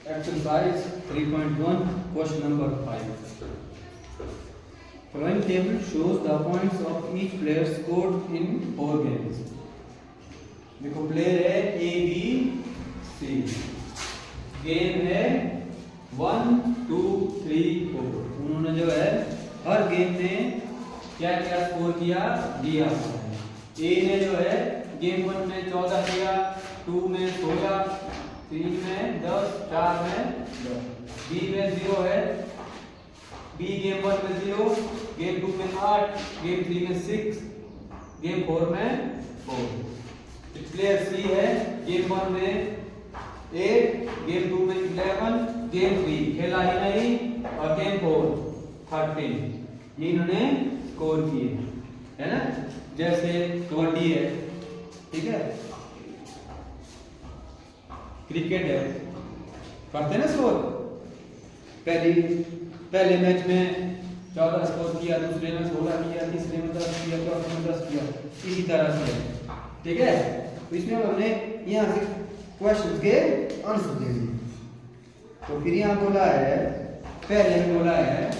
Exercise 3.1, question number 5. Following table shows the points of each player scored in 4 games. देखो player है A B C, game है 1 2 3 4। उन्होंने जो है हर game में क्या क्या स्कोर किया दिया हुआ है। ए ने जो है गेम 1 में 14 किया, 2 में 16, 3 में 10, 4 में 10। बी में 0 है, बी गेम 1 में 0, गेम 2 में 8, गेम 3 में 6, गेम 4 में 4। प्लेयर सी है, गेम 1 में 8, गेम 2 में 11, गेम 3 खेला ही नहीं और गेम 4 13। ये इन्होंने स्कोर किए, है ना। जैसे कबड्डी है, ठीक है, क्रिकेट है, करते ना स्कोर। पहले मैच में 14 स्कोर किया, दूसरे में 16 किया, तीसरे में 10 किया, चौथे में 10 किया, इसी तरह से, ठीक है। तो इसमें हमने यहाँ से क्वेश्चन के आंसर दे दिए। तो फिर यहाँ बोला है, पहले में बोला है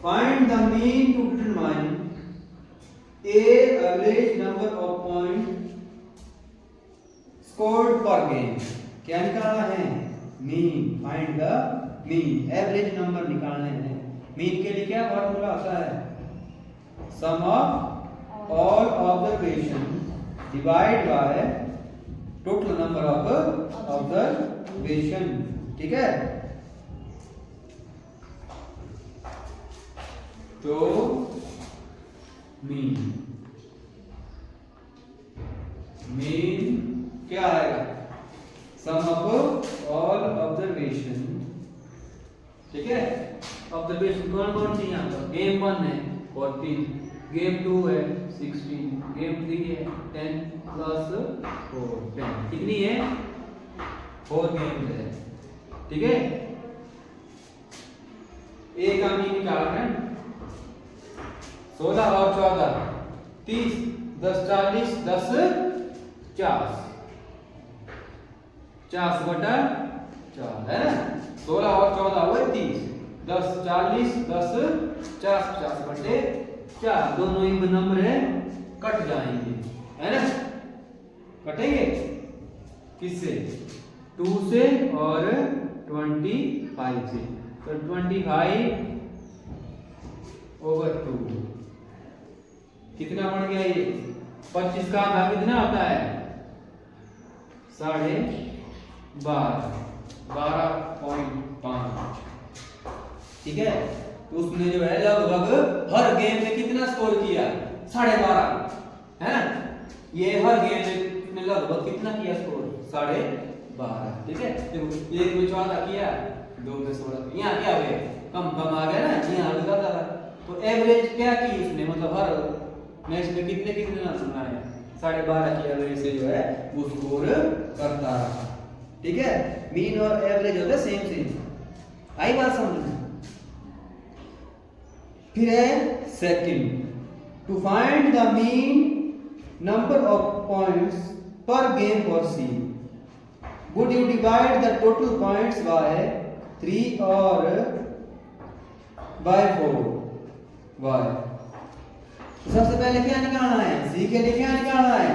find the mean to determine a average number of point scored per game. क्या निकालना है? Mean. Find the mean, average number निकालने हैं। मीन के लिए क्या फॉर्मूला होता है? Sum of all observation divide by total number of observation, ठीक है। तो मीन क्या आएगा? सम ऑफ ऑल ऑब्जर्वेशन, ठीक है। ऑब्जर्वेशन कौन कौन सी यहाँ पर? गेम 1 है 14, गेम 2 है 16, गेम 3 है 10 प्लस 4 10। कितनी है? 4 गेम है, ठीक है। ए का मीन निकालना है। 16 और 14 30, 10 40, 10 50, 50 बटा 4 है ना। 16 और 14 हुए 30, 10 40, 10 50, 50 बटे 4। दोनों ही नंबर है, कट जाएंगे, है ना। कटेंगे किससे? 2 से और 25 से। तो 25 ओवर 2 कितना बन गया? ये 25 का आधा कितना होता है? 12.5, 12.5, ठीक है। तो उसने जो है लगभग हर गेम में कितना स्कोर किया? 12.5, है ना। ये हर गेम में लगभग कितना किया स्कोर? 12.5, ठीक है। देखो एक में 14 किया, 2 में 16, यहाँ क्या हुए? कम आ गया ना, यहाँ ज्यादा। तो एवरेज क्या की उसने, मतलब हर मैच में कितने रन बनाए? 12.5 की एवरेज से जो है वो स्कोर करता रहा, ठीक है। मीन और एवरेज होता है सेम। आई बात समझ में? फिर है second, to find the mean number of points per game for C, would you divide the total points by 3 और बाय 4? वाई। तो सबसे पहले क्या निकालना है? सी के लिए क्या निकालना है?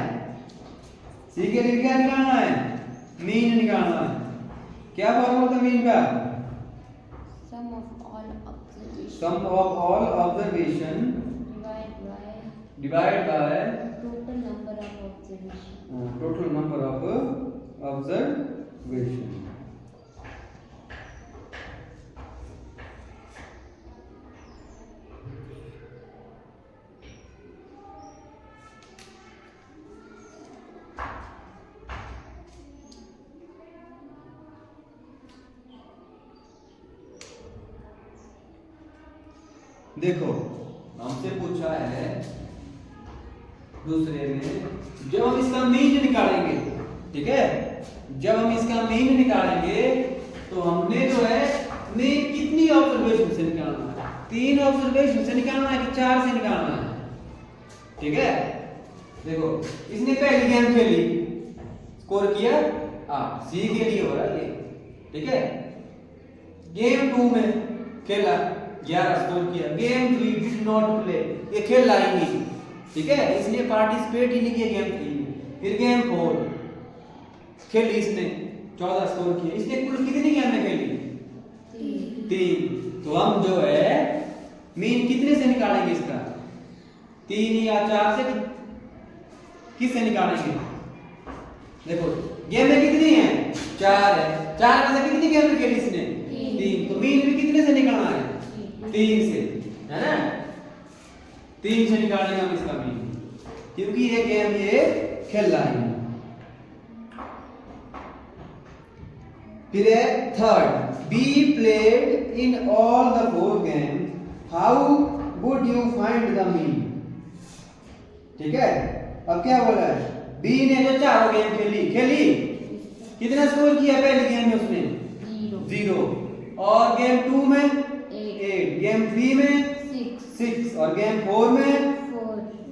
सी के लिए क्या निकालना है? मीन निकालना है। क्या फॉर्मूला था मीन का? Sum of all observation divide by total number of observation. देखो हमसे पूछा है दूसरे में, जब हम इसका मीन निकालेंगे, ठीक है, जब हम इसका मीन निकालेंगे तो हमने जो है मीन कितनी ऑब्जर्वेशन से निकालना है? 3 ऑब्जर्वेशन से निकालना है कि 4 से निकालना है? ठीक है। देखो इसने पहली गेम खेली, स्कोर किया सी के लिए हो रहा है ये, ठीक है। गेम 2 में खेला 11 स्कोर किया, गेम 3 डिड नॉट प्ले, ये खेला ही नहीं, ठीक है, इसने पार्टिसिपेट ही नहीं किया गेम 3 में। फिर गेम 4 खेली इसने 14 स्कोर किया, इसने कुल कितनी गेम में खेली? 3। तो हम जो है मीन कितने से निकालेंगे इसका? 3 या 4 से, किससे निकालेंगे? देखो गेम में कितनी है? 4 है, 4 में से कितनी गेम में खेली इसने? 3। तो मीन भी कितने से निकालना है? 3 से, है ना? 3 से निकालेंगे हम इसका मीन, क्योंकि ये गेम ये खेल रहा है। फिर है third, be played in all the 4 games, how would you find the mean? ठीक है, अब क्या बोला है? बी ने जो 4 गेम खेली कितना स्कोर किया पहली गेम में उसने? 0। और गेम 2 में 8, गेम 3 में 6 और गेम 4 में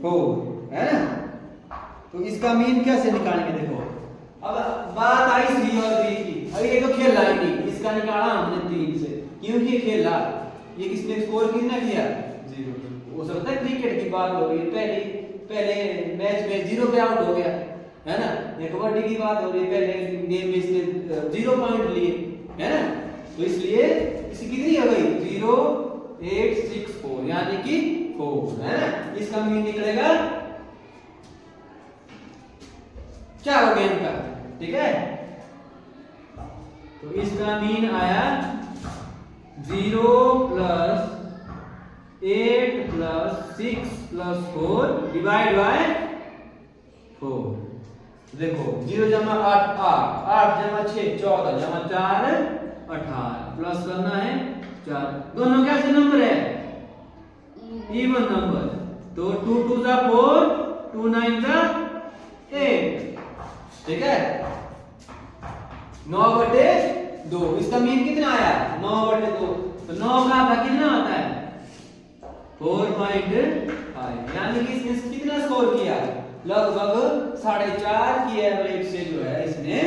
4, है ना? तो इसका मीन कैसे निकालेंगे? देखो अब बात आई सी और बी की, अब ये तो खेला ही नहीं, इसका निकाला हमने 3 से, क्योंकि खेला, ये किसने स्कोर कितना किया? 0। हो सकता है क्रिकेट की बात हो रही है, पहले मैच में 0 पे आउट हो गया, है ना? ये कबड्डी की बात हो रही है, पहले गेम में इसने 0 पॉइंट लिए, है ना? तो इसलिए इसकी कितनी हो गई? 0 8 6 4, यानी कि 4, है ना? इसका मीन निकलेगा 4 गेम का, ठीक है। तो इसका मीन आया 0 + 8 + 6 + 4 डिवाइड बाय 4। देखो 0 जमा 8 8, 8 जमा 6 14, जमा 4 18, प्लस करना है 4। दोनों कैसे नंबर है? इवन नंबर, तो 2 2 = 4, 2 9 = 8, ठीक है। 9/2, इसका मीन कितना आया? 9/2, तो 9 का आधा कितना आता है? 4.5, यानी कि इसने कितना स्कोर किया? लगभग 4.5 की एवरेज से जो है इसने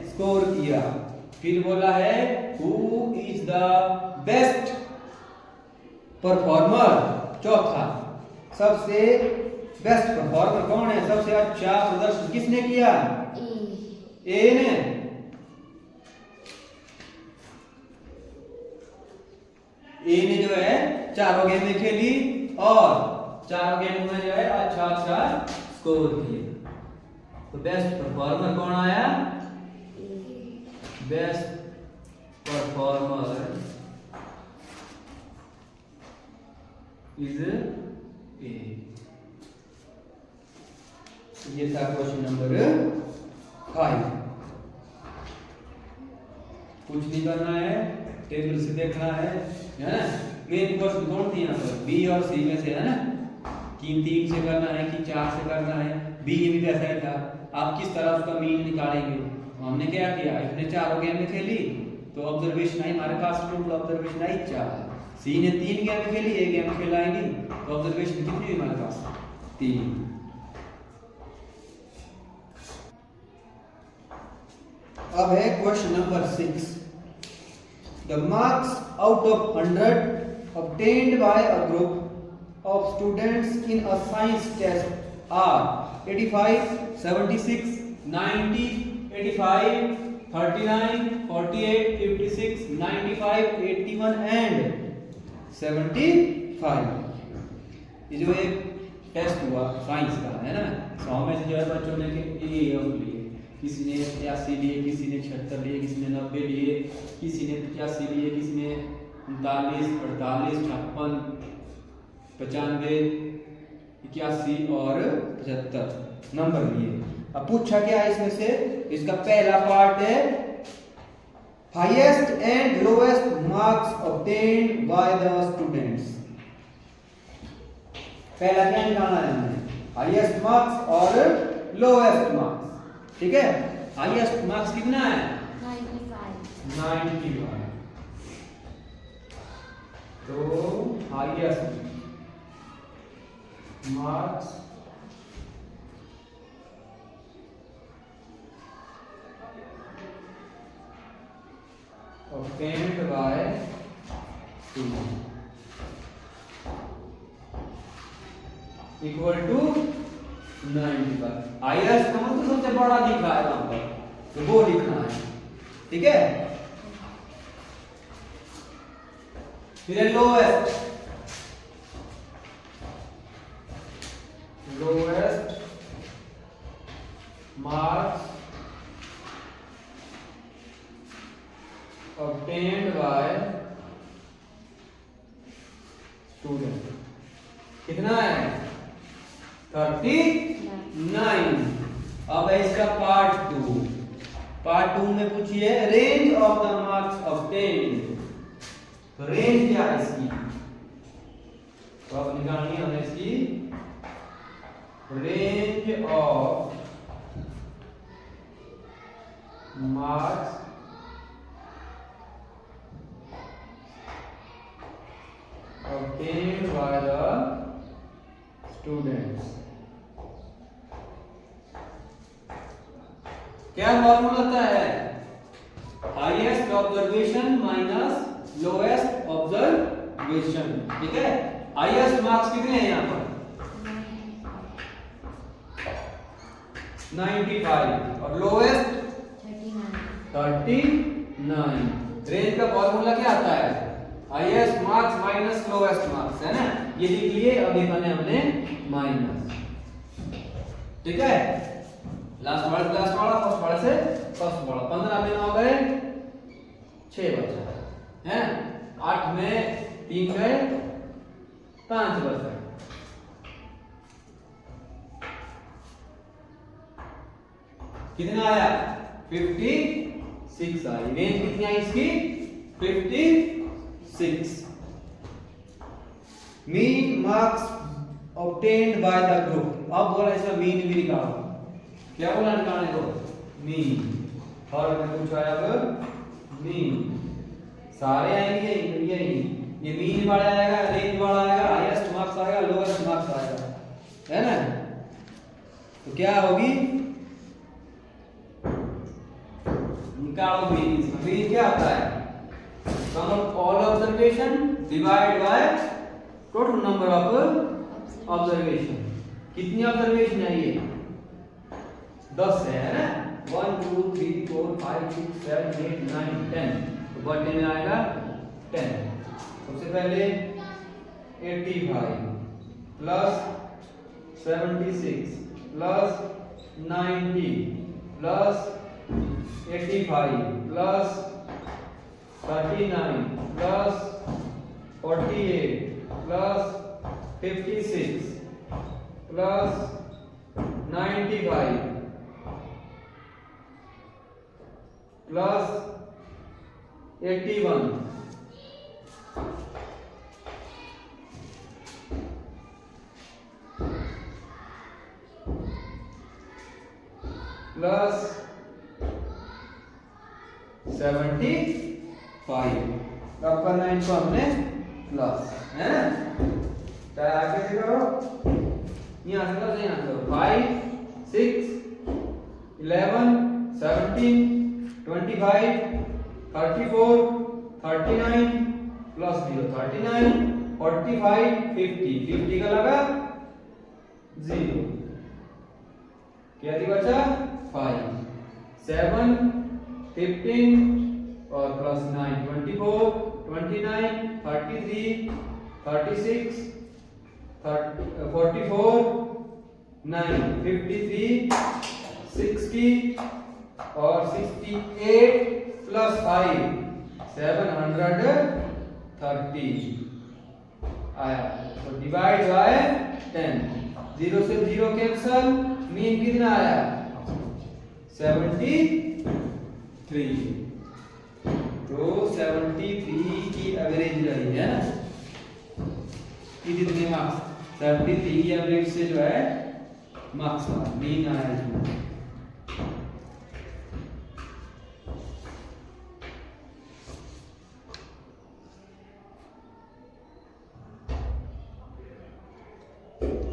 स्कोर किया। फिर बोला है who is the best performer, चौथा, सबसे बेस्ट परफॉर्मर कौन है? सबसे अच्छा प्रदर्शन किसने किया? ए ने। ए ने जो है 4 गेम में खेली और 4 गेम में जो है अच्छा स्कोर किया। तो बेस्ट परफॉर्मर कौन आया? Best performer is a. ये था क्वेश्चन नंबर 5। कुछ नहीं करना है, टेबल से देखना है ना? मेन क्वेश्चन कौन थी यहाँ पर? बी और सी में से, है ना? कि 3 से करना है कि 4 से करना है? बी में भी ऐसा ही था। आप किस तरह उसका मीन निकालेंगे? हमने क्या किया, इसने 4 गेम में खेली तो ऑब्जर्वेशन आई हमारे पास, टोटल ऑब्जर्वेशन आई 4। सी ने 3 गेम में खेली, 1 गेम खेला ही नहीं, तो ऑब्जर्वेशन कितनी हुई हमारे पास? 3। अब है question number 6। The marks out of 100 obtained by a group of students in a science test are 85, 76, 90, 85, 39, 48, 56, 95, 81 and 75। ये जो एक टेस्ट हुआ साइंस का, है ना? 100 में से जो है बच्चों ने लिए, किसी ने 83 लिए, किसी ने 76 लिए, किसी ने 90 लिए, किसी ने 85 लिए, किसी ने 39, 48, 56, 95, 81 और 75 नंबर लिए। अब पूछा क्या है इसमें से? इसका पहला पार्ट है highest and lowest marks obtained by the students. पहला क्या निकालना है हमने? हाईएस्ट मार्क्स और लोएस्ट मार्क्स, ठीक है। हाईएस्ट मार्क्स कितना है? 95। तो highest marks obtained by student equal to 95। Highest का मतलब सबसे बड़ा लिखा है वहां पर, तो वो लिखना है, ठीक है। फिर lowest marks obtained by student कितना है 39। अब है इसका पार्ट टू में पूछिए range of the marks obtained. तो रेंज क्या है इसकी, तो अब निकालनी है हमें इसकी range of marks obtained by the students। क्या फॉर्मूला होता है, highest observation minus lowest observation, ठीक है। हाईएस्ट मार्क्स कितने हैं यहां पर 95 और लोएस्ट 39। रेंज का फॉर्मूला क्या आता है, highest marks minus lowest marks, है ना। ये लिख लिए, अब ये बने हमने माइनस, ठीक है। लास्ट वाला फर्स्ट वाला से फर्स्ट वाला 15 में 9 गए 6 बचा है, 8 में 3 गए 5 बचा। कितना आया 56 आई। रेंज कितनी आई इसकी 56। Mean marks obtained by the group. अब बोला इसका मीन भी निकालो, क्या बोला निकालने को मीन, और मैं पूछा है अब मीन, सारे आएंगे यही, ये मीन वाला आएगा, रेंज वाला आएगा, हाईएस्ट मार्क्स आएगा, लोएस्ट मार्क्स आएगा, है ना। तो क्या होगी, निकालो मीन। इसका मीन क्या आता है, sum of all observation divide by total number of observation. कितनी ऑब्जर्वेशन है ये 10 है ना, 1 2 3 4 5 6 7 8 9 10, तो बर्थडे में आएगा 10। सबसे पहले 85 plus 76 plus 90 plus 85 plus 39 plus 48 plus 56 plus 95 plus 81 plus 75। अब करना इनको हमने प्लस, है ना। चाहे आगे से करो, यहाँ से करो, यहाँ से करो। 5 6 11 17 25 34 39 प्लस 0 39 45 50 का लगा 0, क्या बचा 5 7 15 और प्लस 9 24 29 33 36 44 9 53 60 और 68 प्लस 5 730 आया। तो डिवाइड बाय 10, 0 से 0 कैंसल, मीन कितना आया 73। तो 73 की एवरेज रही है ना, कितने मार्क्स 73 की एवरेज से जो है मार्क्स मीन आया इसमें।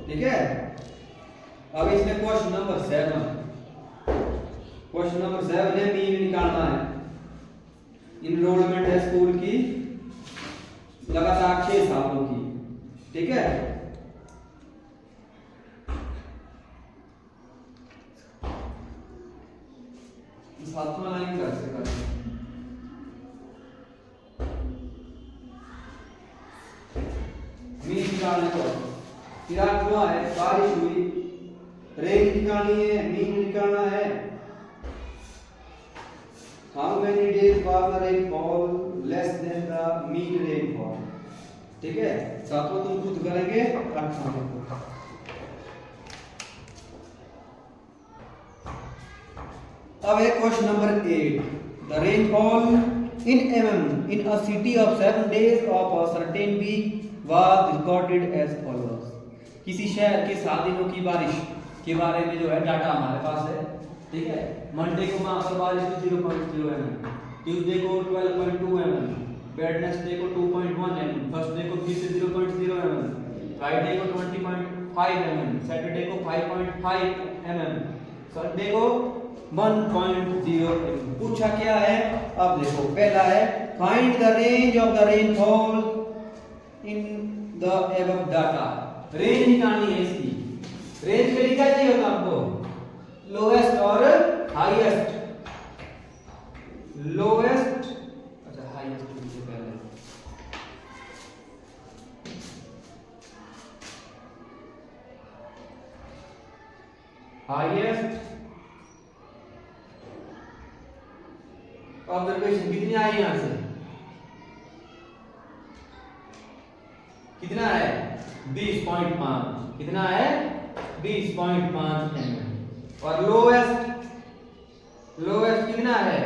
ठीक है। अब इसमें क्वेश्चन नंबर 7 है, मीन निकालना है। इनरोलमेंट है स्कूल की लगातार 6 सालों की, ठीक है। सातवां लाइन कैसे करें? मीन निकालने को फिलहाल हुआ है, बारिश हुई, रेंज निकालनी है, मीन निकालना है। How many days was the rainfall less than the mean rainfall, ठीक है। सातवां तुम खुद करेंगे, आठवां को। अब है question number 8। The rainfall in mm in a city of 7 days of a certain week was recorded as follows। किसी शहर के 7 दिनों की बारिश के बारे में जो है डाटा हमारे पास है, ठीक है। मंडे को वहां पर बारिश 0.0 mm, ट्यूसडे को 12.2 mm, वेडनेसडे को 2.1 mm, थर्सडे को फिर से 0.0 mm, फ्राइडे को 20.5 mm, सैटरडे को 5.5 mm, संडे को 1.0 mm। पूछा क्या है? अब देखो, पहला है find the range of the rainfall in the above data. Range निकालनी है इसकी। रेंज के लिए क्या चाहिए होता हमको? लोएस्ट और हाईएस्ट। लोएस्ट, अच्छा हाईएस्ट से पहले हाईएस्ट ऑब्जर्वेशन कितनी आई यहां से? कितना है? 20.5। कितना है? 20.5 mm। और लोएस्ट कितना है?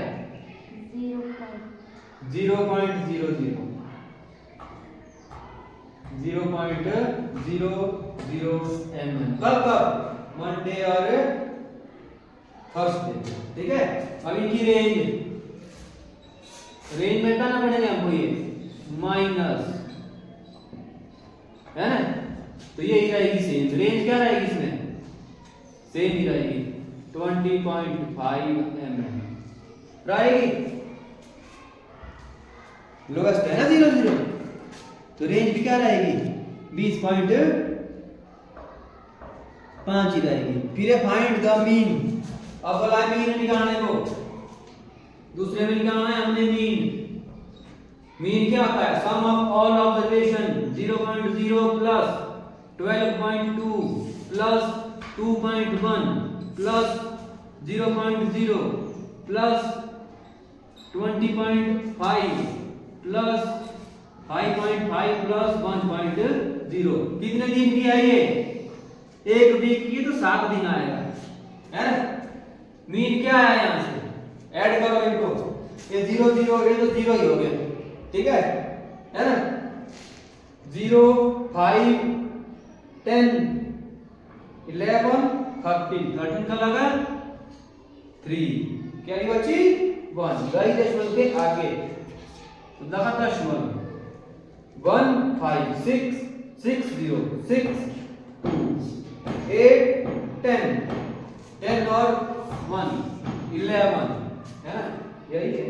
0.00 mm। कब? मंडे और थर्सडे, ठीक है। अब इनकी रेंज में क्या ना पड़ेगा हमको, ये माइनस है ना, तो ये ही रहेगी सेम। रेंज क्या रहेगी इसमें? सेम ही रहेगी, 20.5 mm रहेगी। लोएस्ट है ना 0.0, तो रेंज भी क्या रहेगी? 20.5 ही रहेगी। फिर फाइंड द मीन। अब बोला है मीन निकालने को, दूसरे में निकालना है हमने मीन। मीन क्या होता है? Sum of all observation 0.0 plus 12.2 plus 2.1 plus 0.0 plus 20.5 plus 5.5 plus 1.0। कितने दिन की है ये? एक वीक की, तो 7 दिन आएगा, है ना। मीन क्या है यहां से? ऐड करो इनको, ये 0 0 हो गए तो 0 ही हो गए, ठीक है ना। 0 5 10 11 13 का लगा 3, क्या बची 1। गई दशमलव के आगे तो लगा दशमलव 1 5 6 6 0 6 2 8 10 और 1 11, है ना, यही है।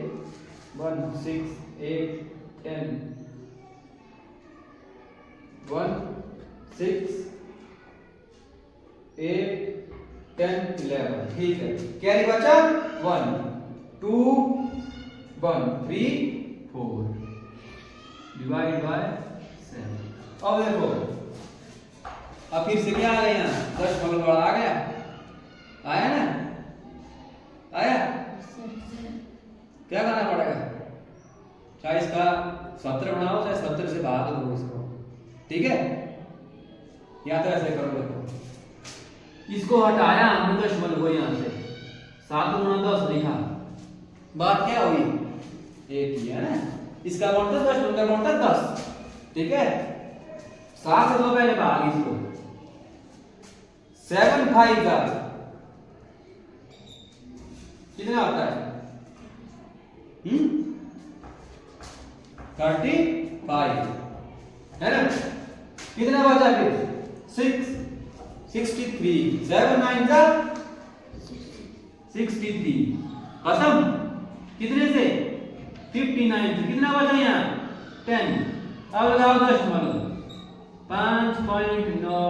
1 6 8 10 1 6 8 10 11, ठीक है। कैरी बचा 1 2 1 3 4 डिवाइड बाय 7। अब देखो, अब फिर से क्या आ गया? 10 आ गया, आया ना, आया। क्या करना पड़ेगा? चाहे इसका 70 बनाओ, चाहे 70 से भाग दो इसको, ठीक है। या तो ऐसे करो, देखो इसको हटाया हमने दशमलव को यहां से, 7 गुना 10 लिखा, बात क्या हुई? एक ही है ना। इसका बनता 10, उनका बनता 10, ठीक है। 7 से 2 पहले भाग इसको, 7 5 का कितना आता है? 35, है ना। कितना बचा फिर? 6 63, 7 9 का 63 खत्म। कितने से? 59 से कितना बचा यहाँ 10। अब लगाओ 10 वालों 5.9